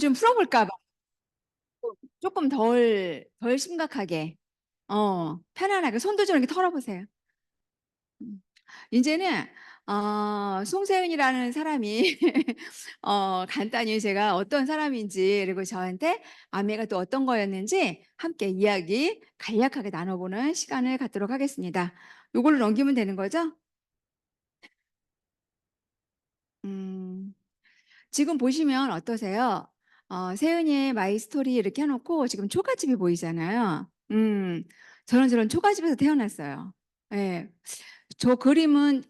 좀 풀어볼까 봐. 조금 덜 심각하게. 편안하게 손도 좀 이렇게 털어보세요. 음. 이제는 송세윤이라는 사람이 간단히 제가 어떤 사람인지 그리고 저한테 아내가 또 어떤 거였는지 함께 이야기 간략하게 나눠보는 시간을 갖도록 하겠습니다. 요걸로 넘기면 되는 거죠? 음, 지금 보시면 어떠세요? 세은이의 마이 스토리 이렇게 해놓고 지금 초가집이 보이잖아요. 저런 초가집에서 태어났어요. 예. 저 그림은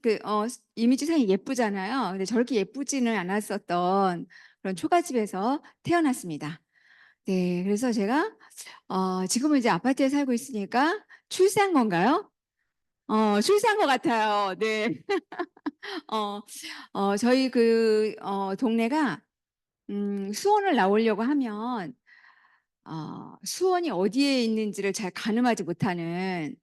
이미지상이 예쁘잖아요. 근데 저렇게 예쁘지는 않았었던 그런 초가집에서 태어났습니다. 네, 그래서 제가 지금은 이제 아파트에 살고 있으니까 출세한 건가요? 출세한 것 같아요. 네. 어, 저희 동네가 수원을 나오려고 하면 수원이 어디에 있는지를 잘 가늠하지 못하는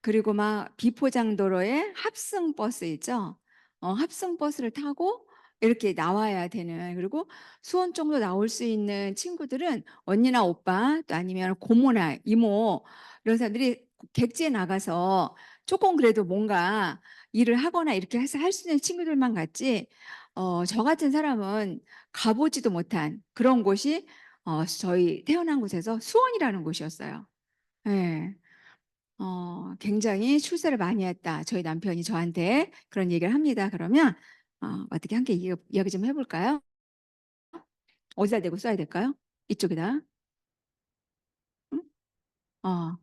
그리고 막 비포장도로에 합승 버스 있죠. 합승 버스를 타고 이렇게 나와야 되는 그리고 수원 쪽으로 나올 수 있는 친구들은 언니나 오빠 또 아니면 고모나 이모 이런 사람들이 객지에 나가서 조금 그래도 뭔가 일을 하거나 이렇게 해서 할 수 있는 친구들만 갔지 저 같은 사람은 가보지도 못한 그런 곳이 저희 태어난 곳에서 수원이라는 곳이었어요. 예. 굉장히 출세를 많이 했다. 저희 남편이 저한테 그런 얘기를 합니다. 그러면 어떻게 함께 이야기 좀 해볼까요? 어디다 대고 써야 될까요? 이쪽에다. 응? 어,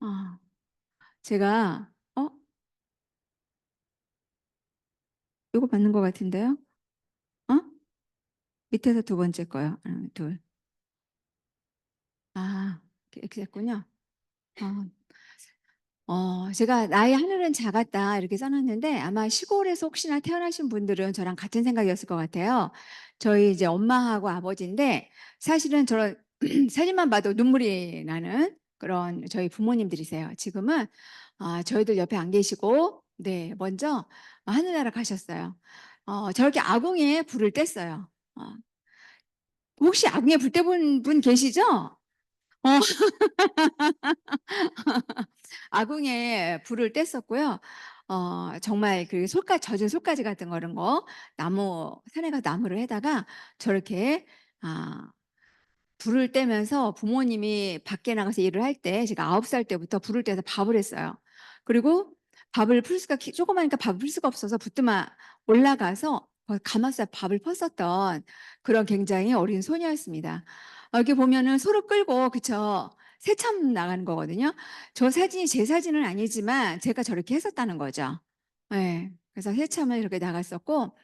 어. 제가 이거 맞는 것 같은데요? 어? 밑에서 두 번째 거요. 둘. 이렇게 됐군요. 어, 제가 나의 하늘은 작았다 이렇게 써놨는데 아마 시골에서 혹시나 태어나신 분들은 저랑 같은 생각이었을 것 같아요. 저희 이제 엄마하고 아버지인데 사실은 저런 사진만 봐도 눈물이 나는 그런 저희 부모님들이세요. 지금은 저희들 옆에 안 계시고 네 먼저 하늘나라 가셨어요. 저렇게 아궁이에 불을 뗐어요. 어, 혹시 아궁이에 불 떼본 분 계시죠? 어, 아궁이에 불을 뗐었고요. 정말 그 젖은 솔가지 같은 거는 나무, 산에 가서 나무를 해다가 저렇게, 아, 불을 떼면서 부모님이 밖에 나가서 일을 할 때, 제가 9살 때부터 불을 떼서 밥을 했어요. 그리고 조그마니까 밥을 풀 수가 없어서 부뚜마 올라가서 가마솥에 밥을 펐었던 그런 굉장히 어린 소녀였습니다. 여기 보면은 소를 끌고, 그쵸? 새참 나가는 거거든요. 저 사진이 제 사진은 아니지만 제가 저렇게 했었다는 거죠. 네. 그래서 새참을 이렇게 나갔었고,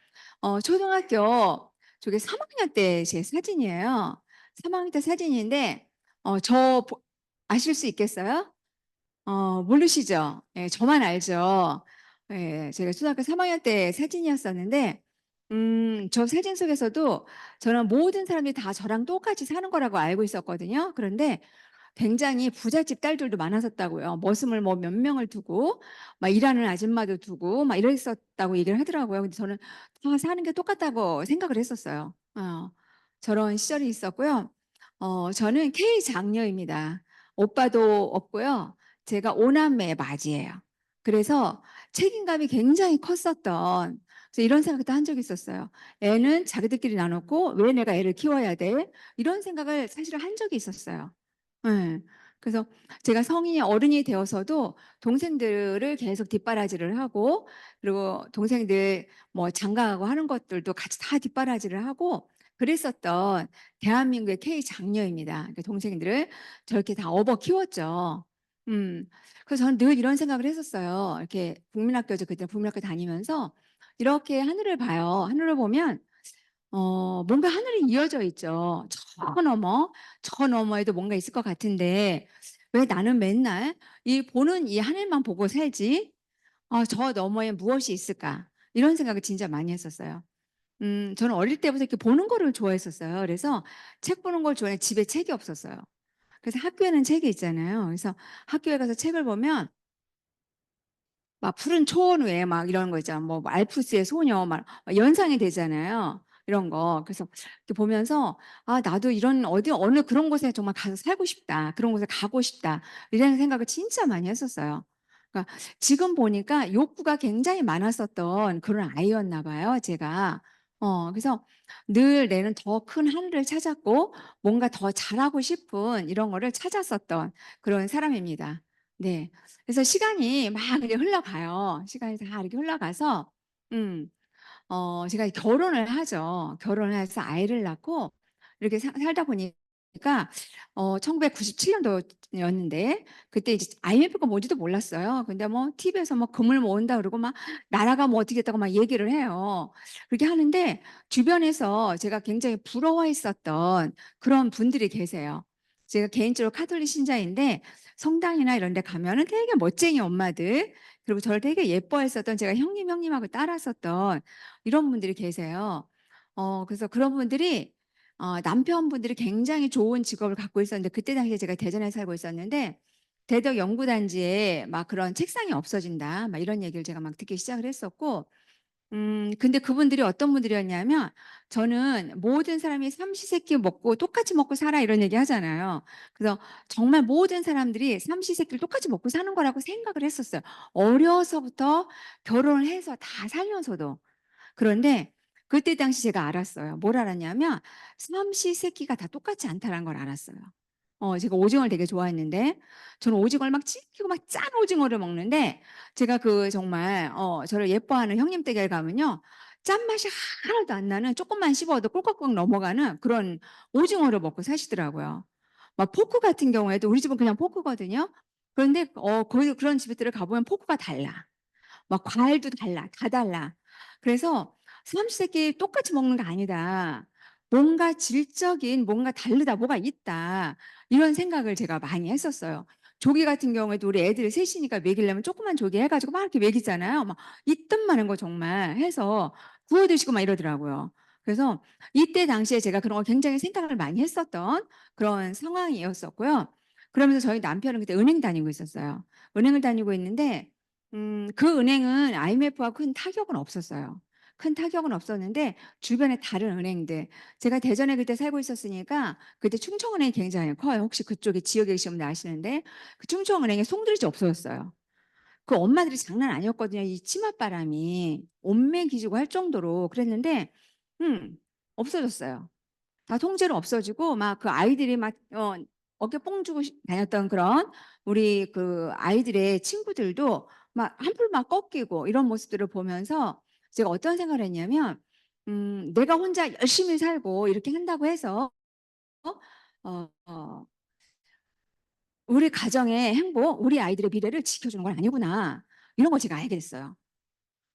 초등학교 저게 3학년 때 제 사진이에요. 3학년 때 사진인데, 아실 수 있겠어요? 모르시죠? 예, 저만 알죠. 예, 제가 초등학교 3학년 때 사진이었었는데, 저 사진 속에서도 저는 모든 사람들이 다 저랑 똑같이 사는 거라고 알고 있었거든요. 그런데 굉장히 부잣집 딸들도 많았었다고요. 머슴을 뭐 몇 명을 두고 막 일하는 아줌마도 두고 막 이랬었다고 얘기를 하더라고요. 근데 저는 다 사는 게 똑같다고 생각을 했었어요. 저런 시절이 있었고요. 저는 K 장녀입니다. 오빠도 없고요. 제가 오남매의 맞이에요. 그래서 책임감이 굉장히 컸었던 그래서 이런 생각도 한 적이 있었어요. 애는 자기들끼리 나눴고 왜 내가 애를 키워야 돼? 이런 생각을 사실 한 적이 있었어요. 예. 그래서 제가 성인이 어른이 되어서도 동생들을 계속 뒷바라지를 하고 그리고 동생들 뭐 장가가고 하는 것들도 같이 다 뒷바라지를 하고 그랬었던 대한민국의 K 장녀입니다. 그러니까 동생들을 저렇게 다 업어 키웠죠. 음. 그래서 저는 늘 이런 생각을 했었어요. 이렇게 국민학교죠. 그때 국민학교 다니면서 이렇게 하늘을 봐요. 하늘을 보면 뭔가 하늘이 이어져 있죠. 저 너머에도 뭔가 있을 것 같은데, 왜 나는 맨날 보는 이 하늘만 보고 살지? 저 너머에 무엇이 있을까? 이런 생각을 진짜 많이 했었어요. 저는 어릴 때부터 이렇게 보는 거를 좋아했었어요. 그래서 책 보는 걸 좋아해 집에 책이 없었어요. 그래서 학교에는 책이 있잖아요. 그래서 학교에 가서 책을 보면 막 푸른 초원 위에 막 이런 거 있잖아. 뭐 알프스의 소녀 막 연상이 되잖아요. 이런 거. 그래서 이렇게 보면서 '아 나도 이런 어디 어느 그런 곳에 정말 가서 살고 싶다. 그런 곳에 가고 싶다.' 이런 생각을 진짜 많이 했었어요. 그러니까 지금 보니까 욕구가 굉장히 많았었던 그런 아이였나 봐요 제가. 그래서 늘 내는 더 큰 하늘을 찾았고 뭔가 더 잘하고 싶은 이런 거를 찾았었던 그런 사람입니다. 네. 그래서 시간이 막 이렇게 흘러가요. 시간이 다 이렇게 흘러가서 음 제가 결혼을 하죠. 결혼을 해서 아이를 낳고 이렇게 살다 보니까 1997 년도였는데 그때 이제 IMF가 뭔지도 몰랐어요. 근데 뭐 TV에서 뭐 금을 모은다 그러고 막 나라가 뭐 어떻게 됐다고 막 얘기를 해요. 그렇게 하는데 주변에서 제가 굉장히 부러워했었던 그런 분들이 계세요. 제가 개인적으로 카톨릭 신자인데 성당이나 이런 데 가면은 되게 멋쟁이 엄마들, 그리고 저를 되게 예뻐했었던 제가 형님하고 따랐었던 이런 분들이 계세요. 그래서 그런 분들이 남편분들이 굉장히 좋은 직업을 갖고 있었는데 그때 당시에 제가 대전에 살고 있었는데 "대덕 연구단지에 막 그런 책상이 없어진다." 막 이런 얘기를 제가 막 듣기 시작을 했었고 근데 그분들이 어떤 분들이었냐면 저는 "모든 사람이 삼시세끼 먹고 똑같이 먹고 살아." 이런 얘기 하잖아요. 그래서 정말 모든 사람들이 삼시세끼를 똑같이 먹고 사는 거라고 생각을 했었어요. 어려서부터 결혼을 해서 다 살면서도. 그런데 그때 당시 제가 알았어요. 뭘 알았냐면 삼시세끼가 다 똑같지 않다라는 걸 알았어요. 제가 오징어를 되게 좋아했는데 저는 오징어를 막 질기고 막 짠 오징어를 먹는데 제가 그 정말 저를 예뻐하는 형님 댁에 가면요. 짠맛이 하나도 안 나는 쪼끔만 씹어도 꿀꺽꿀꺽 넘어가는 그런 오징어를 먹고 사시더라고요. 막 포크 같은 경우에도 우리 집은 그냥 포크거든요. 그런데 거기 그런 집들을 가 보면 포크가 달라. 막 과일도 달라. 다 달라. 그래서 삼시세끼 똑같이 먹는 게 아니다. 뭔가 질적인 뭔가 다르다. 뭐가 있다. 이런 생각을 제가 많이 했었어요. 조기 같은 경우에도 우리 애들 셋 이니까 먹이려면 조그만 조기 해 가지고 막 이렇게 먹이잖아요. 막 있든 마는 거 정말 해서 구워 드시고 막 이러더라고요. 그래서 이때 당시에 제가 그런 걸 굉장히 생각을 많이 했었던 그런 상황이었었고요. 그러면서 저희 남편은 그때 은행 다니고 있었어요. 은행을 다니고 있는데 그 은행은 IMF와 큰 타격은 없었어요. 큰 타격은 없었는데 주변에 다른 은행들, 제가 대전에 그때 살고 있었으니까 그때 충청은행이 굉장히 커요. 혹시 그쪽에 지역에 계시면 아시는데 그 충청은행에 송두리째 없어졌어요. 그 엄마들이 장난 아니었거든요. 이 치맛바람이 온매 기지고 할 정도로 그랬는데 없어졌어요. 다 통째로 없어지고 막 그 아이들이 막 어깨 뽕 주고 다녔던 그런 우리 그 아이들의 친구들도 막 한풀 막 꺾이고 이런 모습들을 보면서 제가 어떤 생각을 했냐면 '내가 혼자 열심히 살고 이렇게 한다고 해서 어 어 우리 가정의 행복, 우리 아이들의 미래를 지켜주는 건 아니구나.' 이런 걸 제가 알게 됐어요.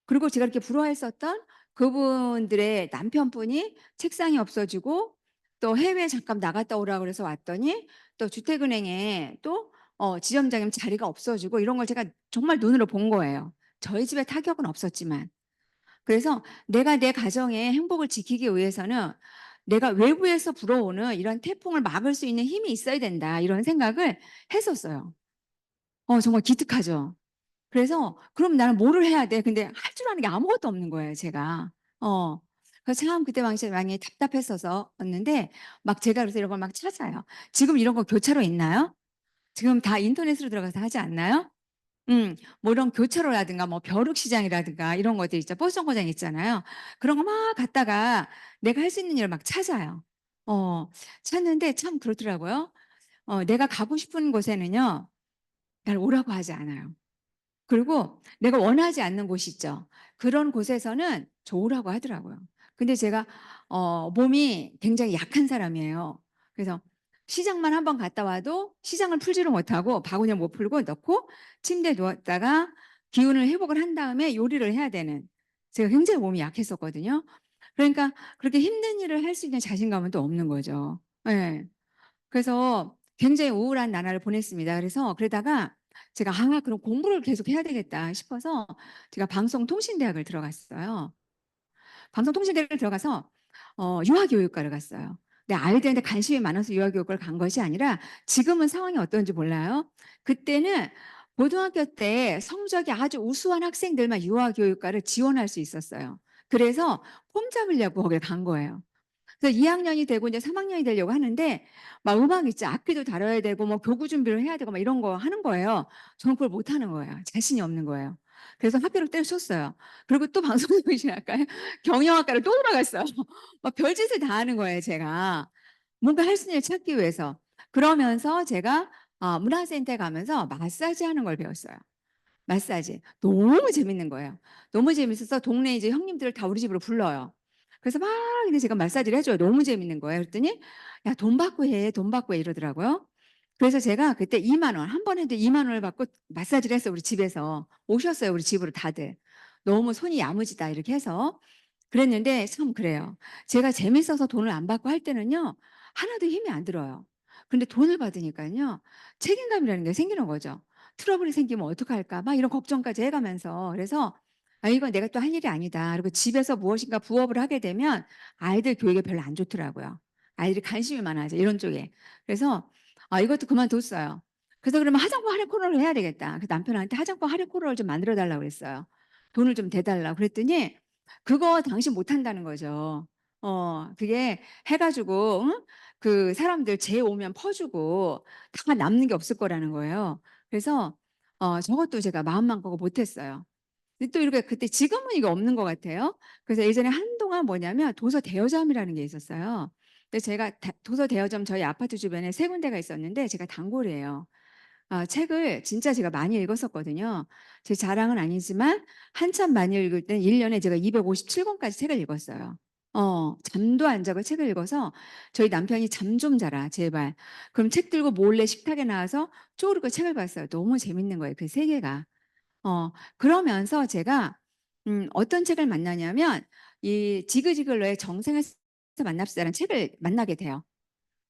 그리고 제가 이렇게 부러워했었던 그분들의 남편분이 책상이 없어지고 또 해외에 잠깐 나갔다 오라고 그래서 왔더니 또 주택은행에 또 지점장님 자리가 없어지고 이런 걸 제가 정말 눈으로 본 거예요. 저희 집에 타격은 없었지만. 그래서 '내가 내 가정의 행복을 지키기 위해서는 내가 외부에서 불어오는 이런 태풍을 막을 수 있는 힘이 있어야 된다.' 이런 생각을 했었어요. 정말 기특하죠. 그래서 '그럼 나는 뭐를 해야 돼?' 근데 할 줄 아는 게 아무것도 없는 거예요 제가. 어. 그래서 참 그때 당시에 많이 답답했어서였는데 막 제가 그래서 이런 걸 막 찾아요. 지금 이런 거 교차로 있나요? 지금 다 인터넷으로 들어가서 하지 않나요? 뭐 이런 교차로라든가 뭐 벼룩시장이라든가 이런 것들 있죠. 버스 정거장 있잖아요. 그런 거 막 갔다가 내가 할 수 있는 일을 막 찾아요. 어. 찾는데 참 그렇더라고요. 내가 가고 싶은 곳에는요 날 오라고 하지 않아요. 그리고 내가 원하지 않는 곳이 있죠. 그런 곳에서는 저 오라고 하더라고요. 근데 제가 몸이 굉장히 약한 사람이에요. 그래서 시장만 한번 갔다 와도 시장을 풀지를 못하고 바구니에 못 풀고 넣고 침대에 누웠다가 기운을 회복을 한 다음에 요리를 해야 되는, 제가 굉장히 몸이 약했었거든요. 그러니까 그렇게 힘든 일을 할 수 있는 자신감은 또 없는 거죠. 예. 그래서 굉장히 우울한 나날을 보냈습니다. 그래서 그러다가 제가 '아 그럼 공부를 계속 해야 되겠다.' 싶어서 제가 방송통신대학을 들어갔어요. 방송통신대학을 들어가서 유아교육과를 갔어요. 근데 아이들한테 관심이 많아서 유아교육과를 간 것이 아니라 지금은 상황이 어떤지 몰라요. 그때는 고등학교 때 성적이 아주 우수한 학생들만 유아교육과를 지원할 수 있었어요. 그래서 폼 잡으려고 거길 간 거예요. 그래서 2 학년이 되고 이제 3 학년이 되려고 하는데 막 음악 있죠. 악기도 다뤄야 되고 뭐 교구 준비를 해야 되고 막 이런 거 하는 거예요. 저는 그걸 못 하는 거예요. 자신이 없는 거예요. 그래서 학교를 때려쳤어요. 그리고 또 방송통신학과에 경영학과를 또 돌아갔어요. 막 별짓을 다 하는 거예요, 제가. 뭔가 할 수 있는 일 찾기 위해서. 그러면서 제가 문화센터에 가면서 마사지 하는 걸 배웠어요. 마사지. 너무 재밌는 거예요. 너무 재밌어서 동네 이제 형님들을 다 우리 집으로 불러요. 그래서 막 이제 제가 마사지를 해 줘요. 너무 재밌는 거예요. 그랬더니 "야 돈 받고 해. 돈 받고 해." 이러더라고요. 그래서 제가 그때 2만 원, 한 번 해도 2만 원을 받고 마사지를 했어요, 우리 집에서. 오셨어요, 우리 집으로 다들. "너무 손이 야무지다." 이렇게 해서. 그랬는데 참 그래요. 제가 재밌어서 돈을 안 받고 할 때는요, 하나도 힘이 안 들어요. 근데 돈을 받으니깐요, 책임감이라는 게 생기는 거죠. 트러블이 생기면 어떡할까 막 이런 걱정까지 해 가면서. 그래서 '아 이건 내가 또 할 일이 아니다.' 그리고 집에서 무엇인가 부업을 하게 되면 아이들 교육에 별로 안 좋더라고요. 아이들이 관심이 많아져 이런 쪽에. 그래서 이것도 그만뒀어요. 그래서 그러면 '화장품 할인 코너를 해야 되겠다.' 그래서 남편한테 화장품 할인 코너를 좀 만들어 달라고 그랬어요. 돈을 좀 대 달라고 그랬더니 그거 당신 못 한다는 거죠. 그게 해 가지고 그 사람들 재 오면 퍼 주고 다 남는 게 없을 거라는 거예요. 그래서 저것도 제가 마음만 먹고 못 했어요. 근데 또 이렇게 그때 지금은 이게 없는 것 같아요. 그래서 예전에 한동안 뭐냐면 도서 대여점이라는 게 있었어요. 근데 제가 도서 대여점 저희 아파트 주변에 3 군데가 있었는데 제가 단골이에요. 책을 진짜 제가 많이 읽었었거든요. 제 자랑은 아니지만 한참 많이 읽을 땐 1 년에 제가 257 권까지 책을 읽었어요. 잠도 안 자고 책을 읽어서 저희 남편이 "잠 좀 자라 제발." 그럼 책 들고 몰래 식탁에 나와서 쪼르르 책을 봤어요. 너무 재밌는 거예요, 그 세계가. 그러면서 제가 어떤 책을 만나냐면 이 지그 지글러의 정생에서 만납시다라는 책을 만나게 돼요.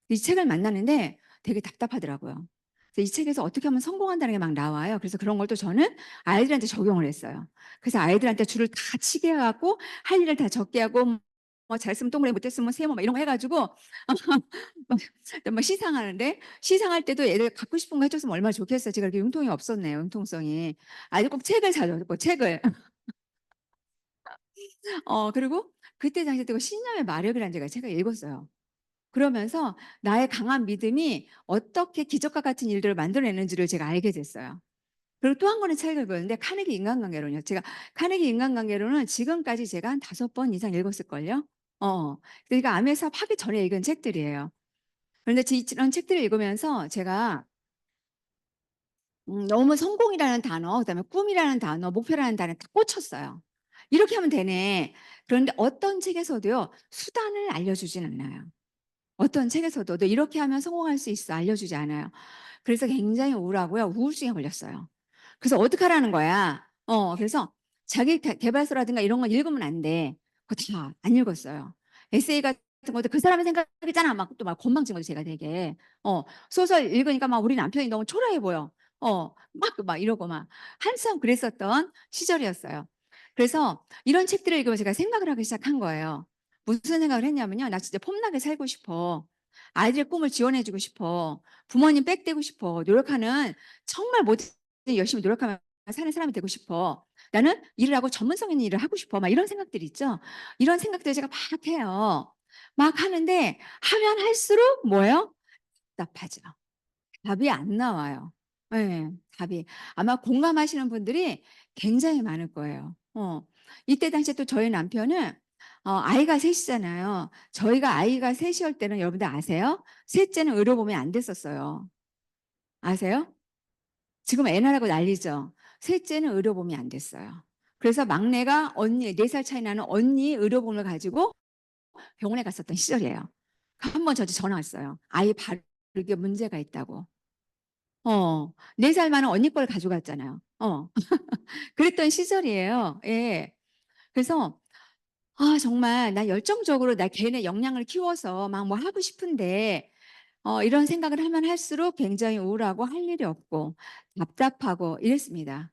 이 책을 만나는데 되게 답답하더라고요. 그래서 이 책에서 어떻게 하면 성공한다는 게 막 나와요. 그래서 그런 걸 또 저는 아이들한테 적용을 했어요. 그래서 아이들한테 줄을 다 치게 해 갖고 할 일을 다 적게 하고 뭐 잘했으면 동그라미 못했으면 세모 막 이런 거 해 가지고 막 시상하는데 시상할 때도 애들 갖고 싶은 거 해 줬으면 얼마나 좋겠어요. 제가 그렇게 융통이 없었네요, 융통성이. 아이들 꼭 책을 사줬고 책을. 그리고 그때 당시에 또 신념의 마력이라는 제가 책을 읽었어요. 그러면서 나의 강한 믿음이 어떻게 기적과 같은 일들을 만들어내는지를 제가 알게 됐어요. 그리고 또 한 권의 책을 읽었는데 카네기 인간관계론이요. 제가 카네기 인간관계론은 지금까지 제가 한 5번 이상 읽었을걸요. 그러니까 아메 사업 하기 전에 읽은 책들이에요. 그런데 이런 책들을 읽으면서 제가 너무 성공이라는 단어, 그다음에 꿈이라는 단어, 목표라는 단어에 딱 꽂혔어요. '이렇게 하면 되네.' 그런데 어떤 책에서도요, 수단을 알려주진 않아요. 어떤 책에서도 "너 이렇게 하면 성공할 수 있어." 알려주지 않아요. 그래서 굉장히 우울하고요. 우울증에 걸렸어요. 그래서 어떡하라는 거야. 그래서 자기 계발서라든가 이런 건 읽으면 안 돼. 그거 다 안 읽었어요. 에세이 같은 것도 그 사람의 생각이잖아. 막 또 막 건방진 거죠, 제가 되게. 소설 읽으니까 막 우리 남편이 너무 초라해 보여. 막 이러고 막 한참 그랬었던 시절이었어요. 그래서 이런 책들을 읽으면서 제가 생각을 하기 시작한 거예요. 무슨 생각을 했냐면요. '나 진짜 폼나게 살고 싶어. 아이들의 꿈을 지원해 주고 싶어. 부모님 빽대고 싶어. 노력하는 정말 뭐든 열심히 노력하면 사는 사람이 되고 싶어. 나는 일을 하고 전문성 있는 일을 하고 싶어.' 막 이런 생각들이 있죠. 이런 생각들을 제가 막 해요. 막 하는데 하면 할수록 뭐예요? 답답하죠. 답이 안 나와요. 예. 답이. 아마 공감하시는 분들이 굉장히 많을 거예요. 이때 당시에 또 저희 남편은 아이가 셋 이잖아요. 저희가 아이가 셋 이올 때는 여러분들 아세요? 셋 째는 의료보험이 안 됐었어요. 아세요? 지금 애 낳으라고 난리죠. 셋 째는 의료보험이 안 됐어요. 그래서 막내가 언니 4살 차이 나는 언니 의료보험을 가지고 병원에 갔었던 시절이에요. 한 번 저한테 전화 왔어요. 아이 바르게 문제가 있다고. 4살 많은 언니 걸 가져갔잖아요. 그랬던 시절이에요. 예. 그래서 정말 나 열정적으로 나 걔네 역량을 키워서 막 뭐 하고 싶은데 이런 생각을 하면 할수록 굉장히 우울하고 할 일이 없고 답답하고 이랬습니다.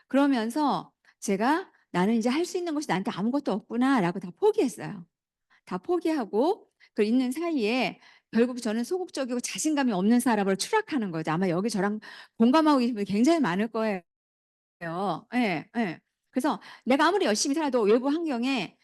그러면서 제가 '나는 이제 할 수 있는 것이 나한테 아무것도 없구나.'라고 다 포기했어요. 다 포기하고 그 있는 사이에 결국 저는 소극적이고 자신감이 없는 사람으로 추락하는 거죠. 아마 여기 저랑 공감하고 계신 분이 굉장히 많을 거예요. 예. 예. 그래서 내가 아무리 열심히 살아도 외부 환경에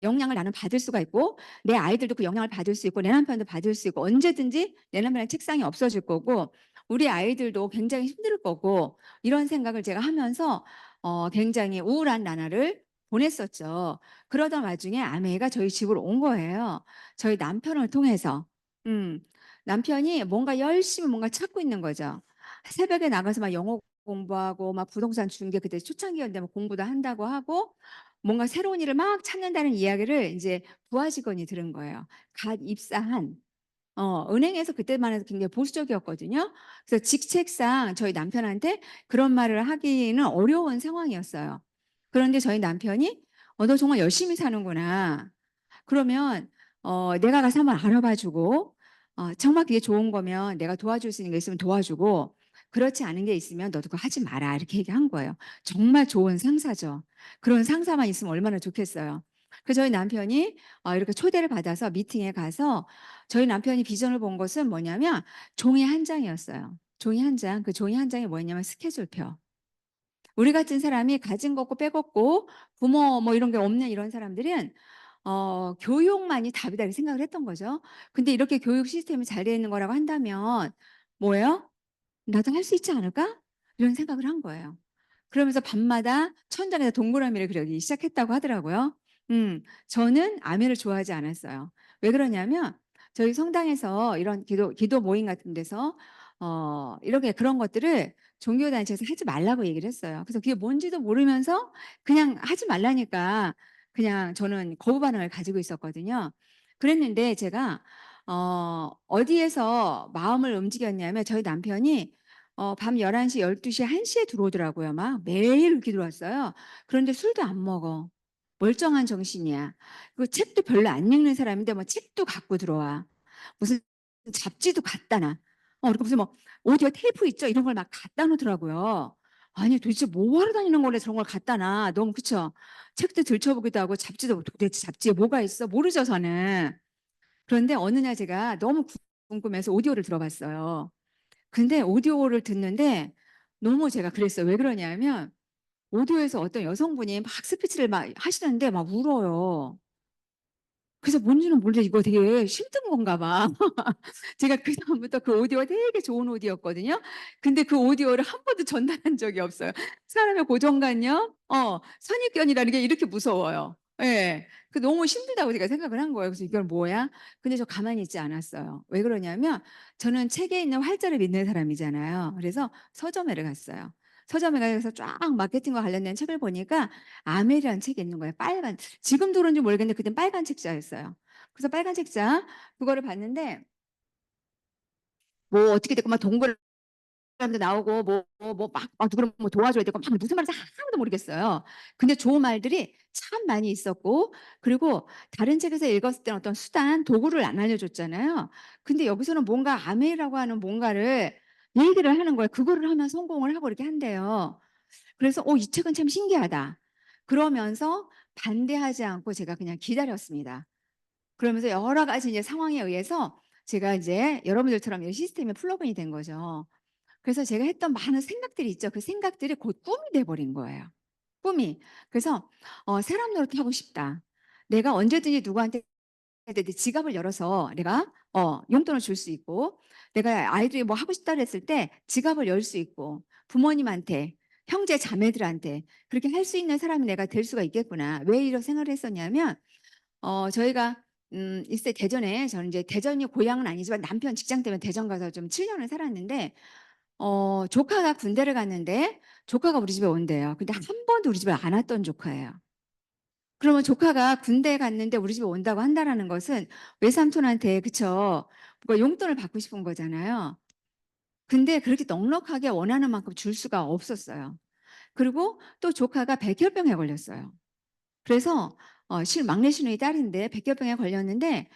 영향을 나는 받을 수가 있고 내 아이들도 그 영향을 받을 수 있고 내 남편도 받을 수 있고 언제든지 내 남편이랑 책상이 없어질 거고 우리 아이들도 굉장히 힘들 거고 이런 생각을 제가 하면서 굉장히 우울한 나날을 보냈었죠. 그러던 와중에 아내가 저희 집으로 온 거예요. 저희 남편을 통해서. 음. 남편이 뭔가 열심히 뭔가 찾고 있는 거죠. 새벽에 나가서 막 영어 공부하고 막 부동산 중개 그때 초창기였는데 뭐 공부도 한다고 하고 뭔가 새로운 일을 막 찾는다는 이야기를 인제 부하 직원이 들은 거예요. 갓 입사한 은행에서 그때만 해도 굉장히 보수적이었거든요. 그래서 직책상 저희 남편한테 그런 말을 하기는 어려운 상황이었어요. 그런데 저희 남편이 너 정말 열심히 사는구나. 그러면 내가 가서 한번 알아봐 주고 정말 그게 좋은 거면 내가 도와줄 수 있는 게 있으면 도와주고 그렇지 않은 게 있으면 "너도 그거 하지 마라." 이렇게 얘기한 거예요. 정말 좋은 상사죠. 그런 상사만 있으면 얼마나 좋겠어요. 그래서 저희 남편이 이렇게 초대를 받아서 미팅에 가서 저희 남편이 비전을 본 것은 뭐냐면 종이 한 장이었어요. 종이 한 장. 그 종이 한 장이 뭐였냐면 스케줄표. 우리 같은 사람이 가진 거 없고 빼먹고 부모 뭐 이런 게 없는 이런 사람들은 교육만이 답이다 이렇게 생각을 했던 거죠. 근데 이렇게 교육 시스템이 잘 되어 있는 거라고 한다면 뭐예요? '나도 할 수 있지 않을까?' 이런 생각을 한 거예요. 그러면서 밤마다 천장에다 동그라미를 그리기 시작했다고 하더라고요. 저는 아멘을 좋아하지 않았어요. 왜 그러냐면 저희 성당에서 이런 기도 모임 같은 데서 이렇게 그런 것들을 종교 단체에서 하지 말라고 얘기를 했어요. 그래서 그게 뭔지도 모르면서 그냥 하지 말라니까 그냥 저는 거부 반응을 가지고 있었거든요. 그랬는데 제가 어디에서 마음을 움직였냐면 저희 남편이 밤 11 시, 12 시, 1 시에 들어오더라고요 막. 매일 이렇게 들어왔어요. 그런데 술도 안 먹어. 멀쩡한 정신이야. 그 책도 별로 안 읽는 사람인데 뭐 책도 갖고 들어와. 무슨 잡지도 갖다 놔. 그리고 무슨 뭐 오디오 테이프 있죠? 이런 걸 막 갖다 놓더라고요. 아니 도대체 뭐 하러 다니는 거래 저런 걸 갖다 놔. 너무 그쵸? 책도 들춰보기도 하고 잡지도 도대체 잡지에 뭐가 있어? 모르죠 저는. 그런데 어느 날 제가 너무 궁금해서 오디오를 들어봤어요. 근데 오디오를 듣는데 너무 제가 그랬어요. 왜 그러냐면 오디오에서 어떤 여성분이 막 스피치를 막 하시는데 막 울어요. 그래서 뭔지는 모르는데 이거 되게 힘든 건가 봐. 제가 그다음부터 그 오디오가 되게 좋은 오디오였거든요. 근데 그 오디오를 한 번도 전달한 적이 없어요. 사람의 고정관념, 선입견이라는 게 이렇게 무서워요. 예. 그 너무 힘들다고 제가 생각을 한 거예요. 그래서 '이걸 뭐야?' 근데 저 가만히 있지 않았어요. 왜 그러냐면 저는 책에 있는 활자를 믿는 사람이잖아요. 그래서 서점에를 갔어요. 서점에 가서 쫙 마케팅과 관련된 책을 보니까 아멜이라는 책이 있는 거예요. 빨간 지금도 그런지 모르겠는데 그땐 빨간 책자였어요. 그래서 빨간 책자 그거를 봤는데 뭐 어떻게 됐고 막 동그라미도 나오고 막 누구를 뭐 도와줘야 되고 막 무슨 말인지 하나도 모르겠어요. 근데 좋은 말들이 참 많이 있었고 그리고 다른 책에서 읽었을 때는 어떤 수단, 도구를 안 알려줬잖아요. 근데 여기서는 뭔가 아메이라고 하는 뭔가를 얘기를 하는 거예요. 그거를 하면 성공을 하고 이렇게 한대요. 그래서 '이 책은 참 신기하다.' 그러면서 반대하지 않고 제가 그냥 기다렸습니다. 그러면서 여러 가지 이제 상황에 의해서 제가 이제 여러분들처럼 이 시스템에 플러그인이 된 거죠. 그래서 제가 했던 많은 생각들이 있죠. 그 생각들이 곧 꿈이 돼 버린 거예요, 꿈이. 그래서 '사람 노릇 하고 싶다. 내가 언제든지 누구한테 내 지갑을 열어서 내가 용돈을 줄 수 있고 내가 아이들이 뭐 하고 싶다 그랬을 때 지갑을 열 수 있고 부모님한테 형제 자매들한테 그렇게 할 수 있는 사람이 내가 될 수가 있겠구나.' 왜 이런 생각을 했었냐면 저희가 일세 대전에 저는 이제 대전이 고향은 아니지만 남편 직장 때문에 대전 가서 좀 7 년을 살았는데 조카가 군대를 갔는데 조카가 우리 집에 온대요. 근데 한 번도 우리 집에 안 왔던 조카예요. 그러면 조카가 군대 갔는데 우리 집에 온다고 한다라는 것은 외삼촌한테 그쵸. 뭐 용돈을 받고 싶은 거잖아요. 근데 그렇게 넉넉하게 원하는 만큼 줄 수가 없었어요. 그리고 또 조카가 백혈병에 걸렸어요. 그래서 막내 시누이 딸인데 백혈병에 걸렸는데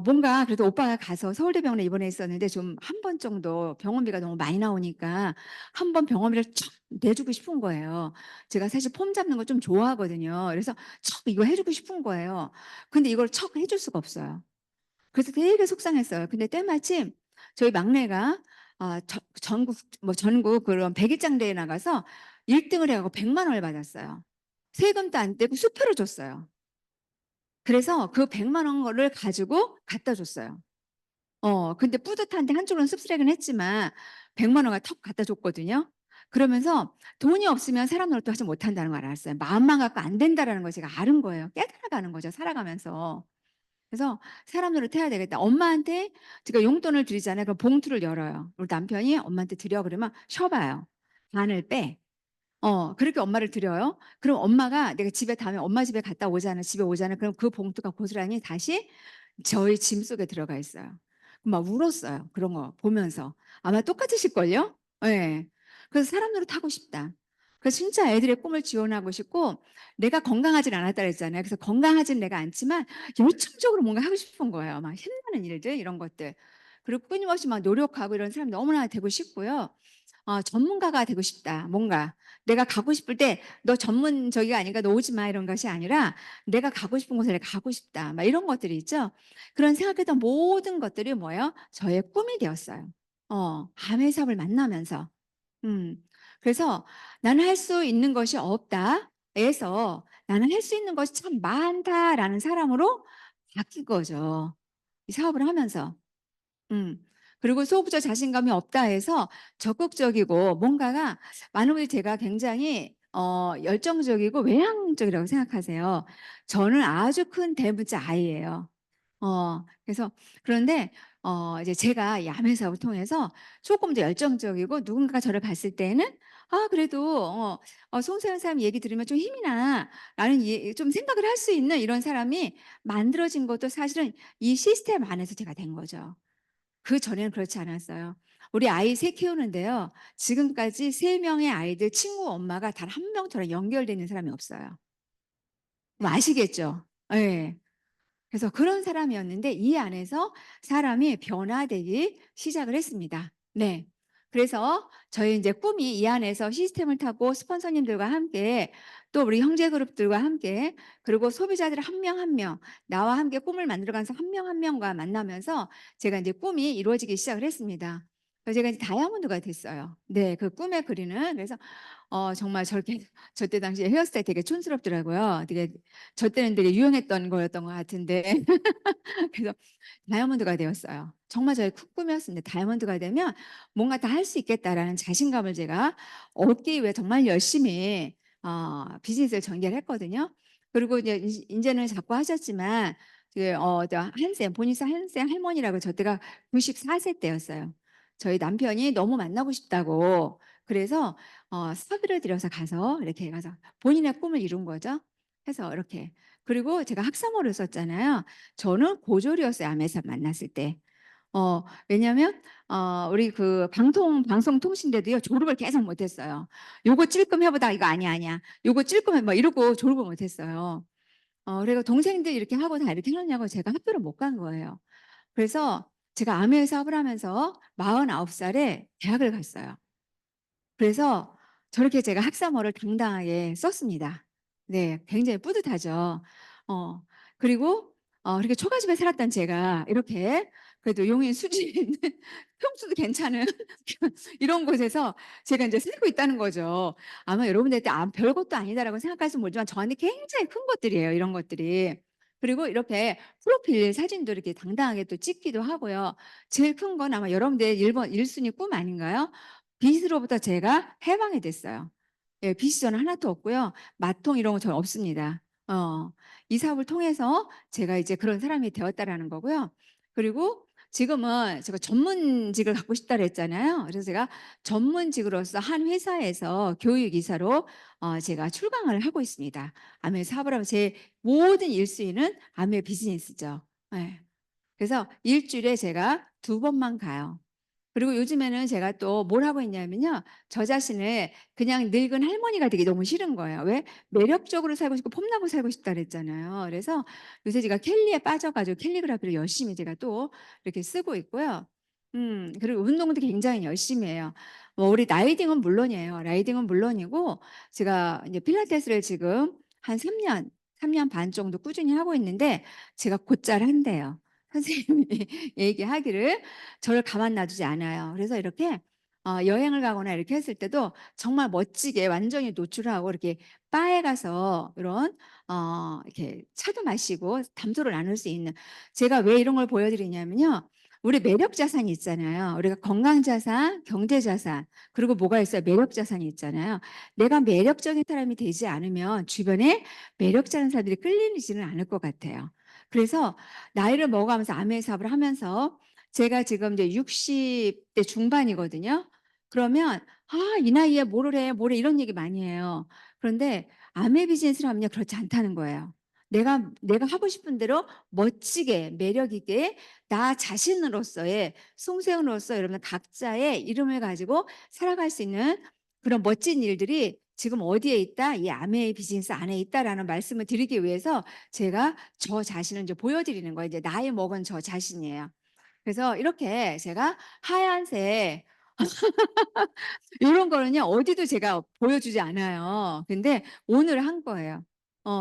뭔가 그래도 오빠가 가서 서울대병원에 입원했었는데 좀 한 번 정도 병원비가 너무 많이 나오니까 한 번 병원비를 척 내주고 싶은 거예요. 제가 사실 폼 잡는 거 좀 좋아하거든요. 그래서 척 이거 해 주고 싶은 거예요. 근데 이걸 척 해줄 수가 없어요. 그래서 되게 속상했어요. 근데 때마침 저희 막내가 전국 그런 백일장 대회 나가서 1 등을 해 갖고 100만 원을 받았어요. 세금도 안 떼고 수표를 줬어요. 그래서 그 100만 원을 가지고 갖다 줬어요. 근데 뿌듯한데 한쪽으로는 씁쓸하긴 했지만 100만 원을 턱 갖다 줬거든요. 그러면서 돈이 없으면 사람 노릇도 하지 못한다는 걸 알았어요. 마음만 갖고 안 된다라는 걸 제가 아는 거예요. 깨달아가는 거죠, 살아가면서. 그래서 '사람 노릇 해야 되겠다.' 엄마한테 제가 용돈을 드리잖아요. 그럼 봉투를 열어요. 우리 남편이 "엄마한테 드려." 그러면 쉬어 봐요. 반을 빼. 그렇게 엄마를 드려요. 그럼 엄마가 내가 집에 다음에 엄마 집에 갔다 오잖아요. 집에 오잖아요. 그럼 그 봉투가 고스란히 다시 저희 짐 속에 들어가 있어요. 막 울었어요. 그런 거 보면서. 아마 똑같으실걸요? 예. 그래서 사람 노릇하고 싶다. 그래서 진짜 애들의 꿈을 지원하고 싶고 내가 건강하진 않았다 그랬잖아요. 그래서 건강하진 내가 않지만 열정적으로 뭔가 하고 싶은 거예요. 막 힘나는 일들 이런 것들. 그리고 끊임없이 막 노력하고 이런 사람이 너무나 되고 싶고요. '전문가가 되고 싶다.' 뭔가. 내가 가고 싶을 때 "너 전문적이가 아니니까 너 오지 마." 이런 것이 아니라 '내가 가고 싶은 곳에 내가 가고 싶다.' 막 이런 것들이 있죠. 그런 생각했던 모든 것들이 뭐예요? 저의 꿈이 되었어요. 암의 사업을 만나면서. 음. 그래서 '나는 할 수 있는 것이 없다.'에서 '나는 할 수 있는 것이 참 많다.'라는 사람으로 바뀐 거죠, 이 사업을 하면서. 음. 그리고 '소부자 자신감이 없다.' 해서 적극적이고 뭔가가 많은 분들이 제가 굉장히 열정적이고 외향적이라고 생각하세요. 저는 아주 큰 대문자 I예요. 그래서 그런데 이제 제가 이 야매 사업을 통해서 쪼끔 더 열정적이고 누군가가 저를 봤을 때는 '아 그래도 송소연 사람 얘기 들으면 좀 힘이 나.'라는 좀 생각을 할 수 있는 이런 사람이 만들어진 것도 사실은 이 시스템 안에서 제가 된 거죠. 그전에는 그렇지 않았어요. 우리 아이 셋 키우는데요. 지금까지 3 명의 아이들 친구 엄마가 단 한 명 저랑 연결돼 있는 사람이 없어요. 뭐 아시겠죠? 예. 그래서 그런 사람이었는데 이 안에서 사람이 변화되기 시작을 했습니다. 네. 그래서 저희 인제 꿈이 이 안에서 시스템을 타고 스폰서님들과 함께 또 우리 형제 그룹들과 함께 그리고 소비자들 한 명 한 명 나와 함께 꿈을 만들어 가면서 한 명 한 명과 만나면서 제가 인제 꿈이 이루어지기 시작을 했습니다. 그래서 제가 이제 다이아몬드가 됐어요. 네. 그 꿈에 그리는. 그래서 정말 저렇게 저 때 당시에 헤어스타일 되게 촌스럽더라고요. 되게 저 때는 되게 유행했던 거였던 것 같은데 그래서 다이아몬드가 되었어요. 정말 저의 큰 꿈이었습니다. 다이아몬드가 되면 '뭔가 다 할 수 있겠다.'라는 자신감을 제가 얻기 위해 정말 열심히 비즈니스를 전개를 했거든요. 그리고 이제 인제는 자꾸 하셨지만 그 저 한센 보니스 한센 할머니라고 저 때가 94세 때였어요. 저희 남편이 너무 만나고 싶다고 그래서 사비를 들여서 가서 이렇게 가서 본인의 꿈을 이룬 거죠. 해서 이렇게 그리고 제가 학사모를 썼잖아요. 저는 고졸이었어요, 아메사 만났을 때. 왜냐면 우리 그 방송통신대도요 졸업을 계속 못 했어요. "요거 찔끔 해 보다가 이거 아니야, 아니야. 요거 찔끔 해." 막 이러고 졸업을 못 했어요. 그리고 동생들 이렇게 하고 다 이렇게 해 놓냐고 제가 학교를 못 간 거예요. 그래서 제가 아메 사업을 하면서 49 살에 대학을 갔어요. 그래서 저렇게 제가 학사모를 당당하게 썼습니다. 네. 굉장히 뿌듯하죠. 어 그리고 이렇게 초가집에 살았던 제가 이렇게 그래도 용인 수지 있는 평수도 괜찮은 이런 곳에서 제가 인제 살고 있다는 거죠. 아마 여러분들한테 '아 별것도 아니다.'라고 생각할지 모르지만 저한테 굉장히 큰 것들이에요, 이런 것들이. 그리고 이렇게 프로필 사진도 이렇게 당당하게 또 찍기도 하고요. 제일 큰 건 아마 여러분들의 1 순위 꿈 아닌가요? 빚으로부터 제가 해방이 됐어요. 예 빚이 저는 하나도 없고요. 마통 이런 거 저는 없습니다. 이 사업을 통해서 제가 이제 그런 사람이 되었다라는 거고요. 그리고 지금은 제가 전문직을 갖고 싶다 그랬잖아요. 그래서 제가 전문직으로서 한 회사에서 교육이사로 제가 출강을 하고 있습니다. 아무래도 사업을 하면 제 모든 일수위는 아무래도 비즈니스죠. 예. 그래서 일 주일에 제가 2번만 가요. 그리고 요즘에는 제가 또 뭘 하고 있냐면요. 저 자신을 그냥 늙은 할머니가 되기 너무 싫은 거예요. 왜? 매력적으로 살고 싶고 폼나고 살고 싶다 그랬잖아요. 그래서 요새 제가 캘리에 빠져 가지고 캘리그라피를 열심히 제가 또 이렇게 쓰고 있고요. 그리고 운동도 굉장히 열심히 해요. 뭐 우리 라이딩은 물론이고 제가 이제 필라테스를 지금 한 3 년 반 정도 꾸준히 하고 있는데 제가 곧잘 한대요. 선생님이 얘기하기를 저를 가만 놔두지 않아요. 그래서 이렇게 여행을 가거나 이렇게 했을 때도 정말 멋지게 완전히 노출하고 이렇게 바에 가서 이런 이렇게 차도 마시고 담소를 나눌 수 있는, 제가 왜 이런 걸 보여드리냐면요. 우리 매력 자산이 있잖아요. 우리가 건강 자산, 경제 자산, 그리고 뭐가 있어요? 매력 자산이 있잖아요. 내가 매력적인 사람이 되지 않으면 주변에 매력적인 사람들이 끌리지는 않을 것 같아요. 그래서 나이를 먹어가면서 암의 사업을 하면서 제가 지금 이제 60대 중반이거든요. 그러면 이 나이에 뭐를 해, 뭐래 이런 얘기 많이 해요. 그런데 아메 비즈니스를 하면요 그렇지 않다는 거예요. 내가 하고 싶은 대로 멋지게 매력 있게 나 자신으로서의 송세훈으로서 여러분 각자의 이름을 가지고 살아갈 수 있는 그런 멋진 일들이 지금 어디에 있다? 이 아메 비즈니스 안에 있다라는 말씀을 드리기 위해서 제가 저 자신을 이제 보여드리는 거예요. 이제 나이 먹은 저 자신이에요. 그래서 이렇게 제가 하얀색 요런 거는요 어디도 제가 보여주지 않아요. 근데 오늘 한 거예요.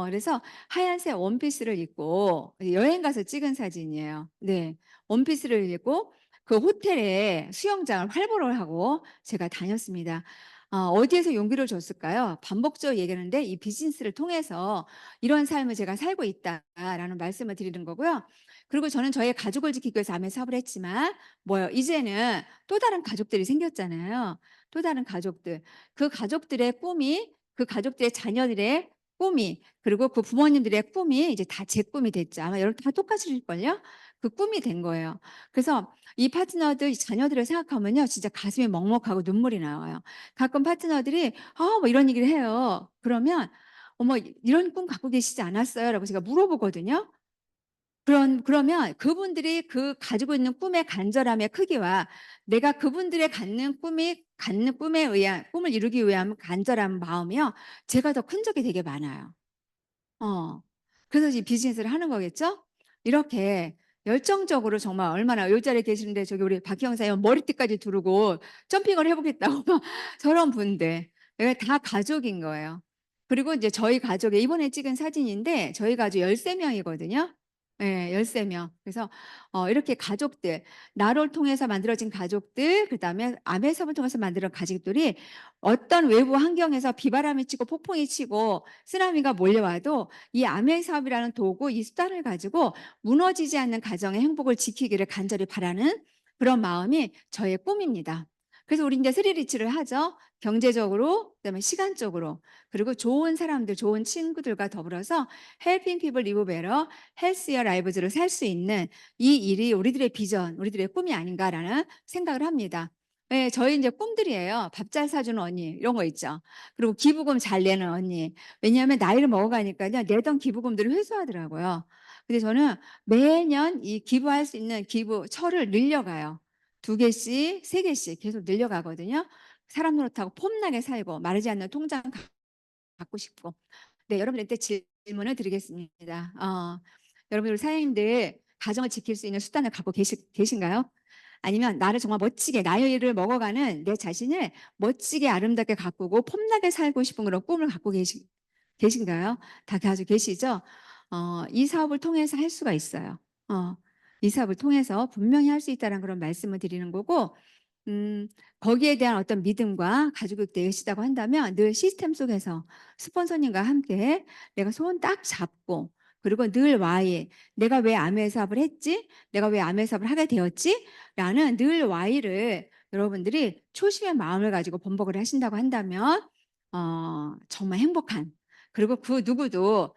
그래서 하얀색 원피스를 입고 여행 가서 찍은 사진이에요. 네. 원피스를 입고 그 호텔에 수영장을 활보를 하고 제가 다녔습니다. 어디에서 용기를 줬을까요? 반복적으로 얘기하는데 이 비즈니스를 통해서 이런 삶을 제가 살고 있다라는 말씀을 드리는 거고요. 그리고 저는 저의 가족을 지키기 위해서 암의 사업을 했지만 뭐요? 이제는 또 다른 가족들이 생겼잖아요. 또 다른 가족들. 그 가족들의 꿈이, 그 가족들의 자녀들의 꿈이, 그리고 그 부모님들의 꿈이 이제 다 제 꿈이 됐죠. 아마 여러분 다 똑같으실걸요? 그 꿈이 된 거예요. 그래서 이 파트너들, 이 자녀들을 생각하면요. 진짜 가슴이 먹먹하고 눈물이 나와요. 가끔 파트너들이 뭐 이런 얘기를 해요. 그러면 어머 이런 꿈 갖고 계시지 않았어요? 라고 제가 물어보거든요. 그러면 그분들이 그 가지고 있는 꿈의 간절함의 크기와 내가 그분들의 갖는 꿈에 의한 꿈을 이루기 위한 간절한 마음이요. 제가 더 큰 적이 되게 많아요. 어. 그래서 이 비즈니스를 하는 거겠죠? 이렇게 열정적으로 정말 얼마나 요 자리에 계시는데 저기 우리 박희영 사님 머리띠까지 두르고 점핑을 해 보겠다고 막 저런 분들. 예 다 가족인 거예요. 그리고 이제 저희 가족의 이번에 찍은 사진인데 저희 가족 13 명이거든요. 예 13 명. 그래서 이렇게 가족들, 나를 통해서 만들어진 가족들, 그다음에 아벨 사업을 통해서 만든 가족들이 어떤 외부 환경에서 비바람이 치고 폭풍이 치고 쓰나미가 몰려와도 이 아멘 사업이라는 도구, 이 수단을 가지고 무너지지 않는 가정의 행복을 지키기를 간절히 바라는 그런 마음이 저의 꿈입니다. 그래서 우리 이제 스리리치를 하죠. 경제적으로, 그다음에 시간적으로, 그리고 좋은 사람들, 좋은 친구들과 더불어서 helping people live better, healthier lives를 살 수 있는 이 일이 우리들의 비전, 우리들의 꿈이 아닌가라는 생각을 합니다. 예, 저희 이제 꿈들이에요. 밥 잘 사주는 언니 이런 거 있죠. 그리고 기부금 잘 내는 언니. 왜냐하면 나이를 먹어가니까요 내던 기부금들을 회수하더라고요. 근데 저는 매년 이 기부할 수 있는 기부처를 늘려가요. 2개씩, 3개씩 계속 늘려가거든요. 사람 노릇하고 폼나게 살고 마르지 않는 통장 갖고 싶고. 네, 여러분한테 질문을 드리겠습니다. 여러분 우리 사장님들 가정을 지킬 수 있는 수단을 갖고 계신가요? 아니면 나를 정말 멋지게 나이를 먹어가는 내 자신을 멋지게 아름답게 가꾸고 폼나게 살고 싶은 그런 꿈을 갖고 계신가요? 다 가지고 계시죠? 이 사업을 통해서 할 수가 있어요. 어, 이 사업을 통해서 분명히 할 수 있다는 그런 말씀을 드리는 거고, 음, 거기에 대한 어떤 믿음과 가지고 계시다고 한다면 늘 시스템 속에서 스폰서님과 함께 내가 손 딱 잡고 그리고 늘 와이, 내가 왜 암회 사업을 했지? 내가 왜 암회 사업을 하게 되었지? 라는 늘 와이를 여러분들이 초심의 마음을 가지고 번복을 하신다고 한다면 정말 행복한, 그리고 그 누구도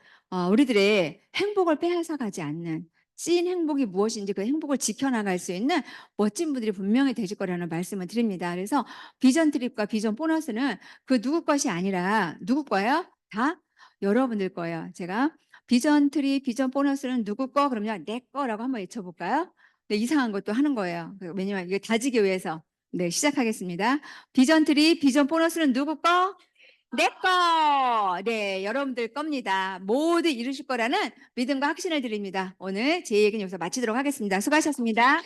우리들의 행복을 빼앗아 가지 않는 찐 행복이 무엇인지 그 행복을 지켜나갈 수 있는 멋진 분들이 분명히 되실 거라는 말씀을 드립니다. 그래서 비전 트립과 비전 보너스는 그 누구 것이 아니라 누구 거예요? 다 여러분들 거예요. 제가 비전 트립, 비전 보너스는 누구 거? 그러면 내 거라고 한번 외쳐볼까요? 네, 이상한 것도 하는 거예요. 왜냐면 이게 다지기 위해서. 네, 시작하겠습니다. 비전 트립, 비전 보너스는 누구 거? 내 거! 네, 여러분들 겁니다. 모두 이루실 거라는 믿음과 확신을 드립니다. 오늘 제 얘기는 여기서 마치도록 하겠습니다. 수고하셨습니다.